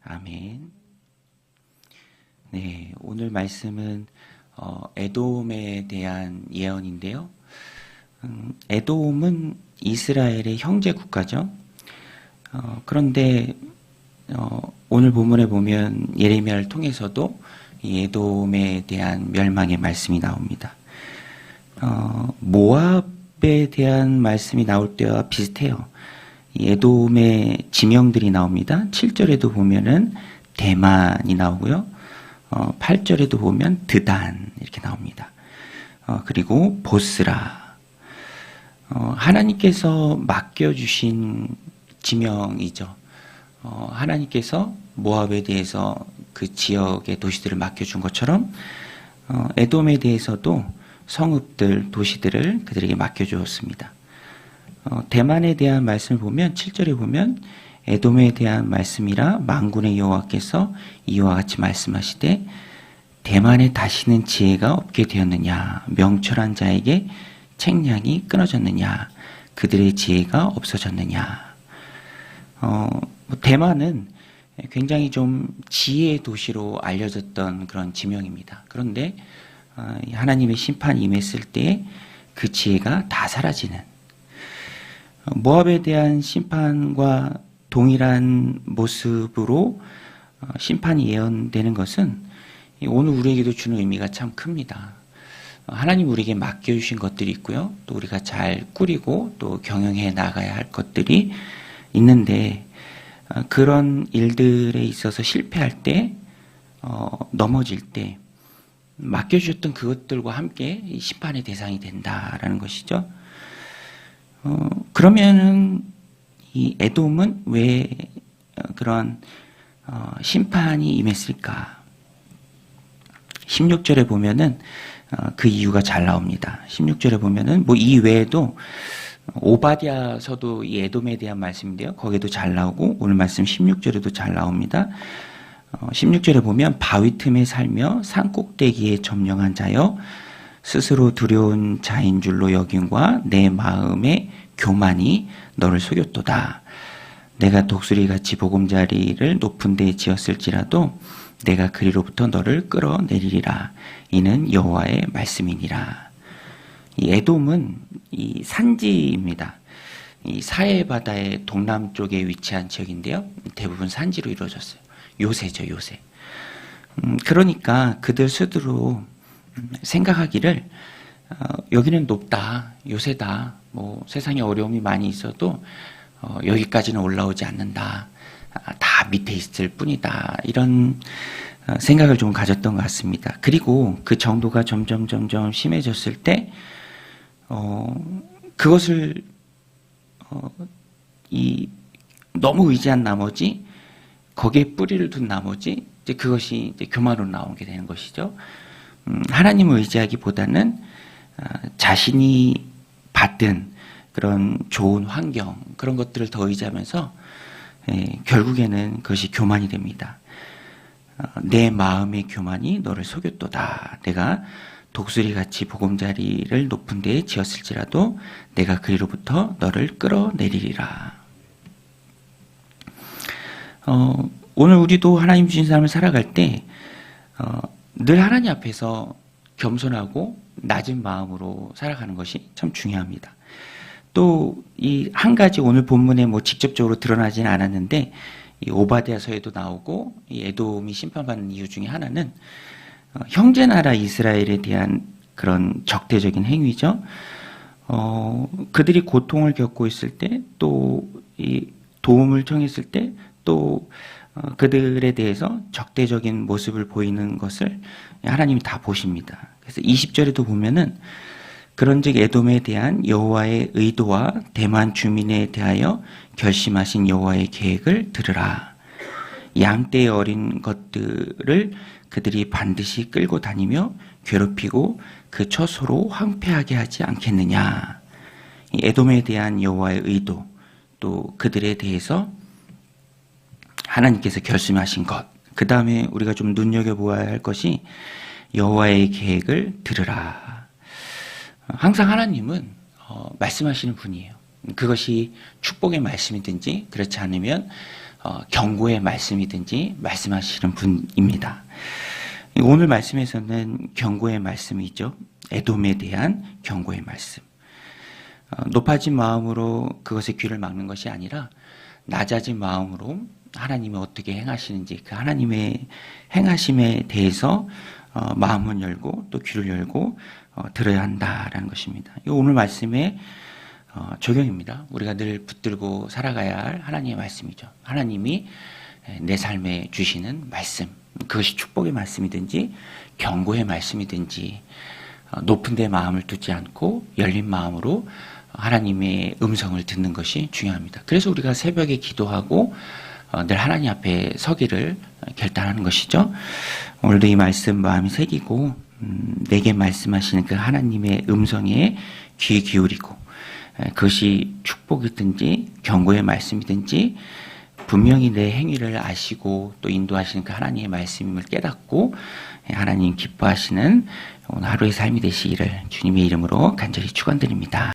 아멘. 네, 오늘 말씀은 에돔에 대한 예언인데요. 에돔은 이스라엘의 형제 국가죠. 그런데 오늘 본문에 보면 예레미야를 통해서도 이 에돔에 대한 멸망의 말씀이 나옵니다. 모압에 대한 말씀이 나올 때와 비슷해요. 이 에돔의 지명들이 나옵니다. 7절에도 보면은 대만이 나오고요. 8절에도 보면 드단 이렇게 나옵니다. 그리고 보스라. 하나님께서 맡겨주신 지명이죠. 하나님께서 모압에 대해서 그 지역의 도시들을 맡겨준 것처럼 에돔에 대해서도 성읍들, 도시들을 그들에게 맡겨주었습니다. 대만에 대한 말씀을 보면 7절에 보면 에돔에 대한 말씀이라 만군의 여호와께서 이와 같이 말씀하시되 대만에 다시는 지혜가 없게 되었느냐, 명철한 자에게 책량이 끊어졌느냐, 그들의 지혜가 없어졌느냐. 대만은 굉장히 좀 지혜의 도시로 알려졌던 그런 지명입니다. 그런데 하나님의 심판이 임했을 때 그 지혜가 다 사라지는, 모압에 대한 심판과 동일한 모습으로 심판이 예언되는 것은 오늘 우리에게도 주는 의미가 참 큽니다. 하나님 우리에게 맡겨주신 것들이 있고요. 또 우리가 잘 꾸리고 또 경영해 나가야 할 것들이 있는데 그런 일들에 있어서 실패할 때, 넘어질 때 맡겨주셨던 그것들과 함께 심판의 대상이 된다라는 것이죠. 그러면은 이 에돔은 왜 그런 심판이 임했을까? 16절에 보면은 그 이유가 잘 나옵니다. 16절에 보면은 뭐 이 외에도 오바댜서도 이 에돔에 대한 말씀인데요. 거기도 잘 나오고 오늘 말씀 16절에도 잘 나옵니다. 16절에 보면 바위 틈에 살며 산 꼭대기에 점령한 자여 스스로 두려운 자인 줄로 여김과 내 마음의 교만이 너를 속였도다. 내가 독수리같이 보금자리를 높은 데에 지었을지라도 내가 그리로부터 너를 끌어내리리라. 이는 여호와의 말씀이니라. 이 에돔은 이 산지입니다. 이 사해 바다의 동남쪽에 위치한 지역인데요. 대부분 산지로 이루어졌어요. 요새죠, 요새. 그러니까 그들 스스로 생각하기를 여기는 높다, 요새다, 뭐 세상에 어려움이 많이 있어도 여기까지는 올라오지 않는다, 다 밑에 있을 뿐이다, 이런 생각을 좀 가졌던 것 같습니다. 그리고 그 정도가 점점 심해졌을 때 그것을 너무 의지한 나머지, 거기에 뿌리를 둔 나머지 이제 그것이 이제 교만으로 나오게 되는 것이죠. 하나님을 의지하기보다는 자신이 받은 그런 좋은 환경, 그런 것들을 더 의지하면서 결국에는 그것이 교만이 됩니다. 내 마음의 교만이 너를 속였도다. 내가 독수리같이 보금자리를 높은 데에 지었을지라도 내가 그리로부터 너를 끌어내리리라. 오늘 우리도 하나님 주신 삶을 살아갈 때 늘 하나님 앞에서 겸손하고 낮은 마음으로 살아가는 것이 참 중요합니다. 또 이 한 가지 오늘 본문에 뭐 직접적으로 드러나지는 않았는데 이 오바댜서에도 나오고 이 에돔이 심판받는 이유 중에 하나는 형제나라 이스라엘에 대한 그런 적대적인 행위죠. 그들이 고통을 겪고 있을 때, 또 이 도움을 청했을 때, 또 그들에 대해서 적대적인 모습을 보이는 것을 하나님이 다 보십니다. 그래서 20절에도 보면은 그런즉 에돔에 대한 여호와의 의도와 대만 주민에 대하여 결심하신 여호와의 계획을 들으라. 양떼의 어린 것들을 그들이 반드시 끌고 다니며 괴롭히고 그 처소로 황폐하게 하지 않겠느냐. 이 에돔에 대한 여호와의 의도, 또 그들에 대해서 하나님께서 결심하신 것, 그 다음에 우리가 좀 눈여겨보아야 할 것이 여호와의 계획을 들으라. 항상 하나님은 말씀하시는 분이에요. 그것이 축복의 말씀이든지 그렇지 않으면 경고의 말씀이든지 말씀하시는 분입니다. 오늘 말씀에서는 경고의 말씀이죠. 에돔에 대한 경고의 말씀. 높아진 마음으로 그것의 귀를 막는 것이 아니라 낮아진 마음으로 하나님이 어떻게 행하시는지 그 하나님의 행하심에 대해서 마음을 열고 또 귀를 열고 들어야 한다라는 것입니다. 이 오늘 말씀의 적용입니다. 우리가 늘 붙들고 살아가야 할 하나님의 말씀이죠. 하나님이 내 삶에 주시는 말씀, 그것이 축복의 말씀이든지 경고의 말씀이든지 높은 데 마음을 두지 않고 열린 마음으로 하나님의 음성을 듣는 것이 중요합니다. 그래서 우리가 새벽에 기도하고 늘 하나님 앞에 서기를 결단하는 것이죠. 오늘도 이 말씀 마음이 새기고 내게 말씀하시는 그 하나님의 음성에 귀 기울이고 그것이 축복이든지 경고의 말씀이든지 분명히 내 행위를 아시고 또 인도하시는 그 하나님의 말씀임을 깨닫고 하나님 기뻐하시는 오늘 하루의 삶이 되시기를 주님의 이름으로 간절히 축원드립니다.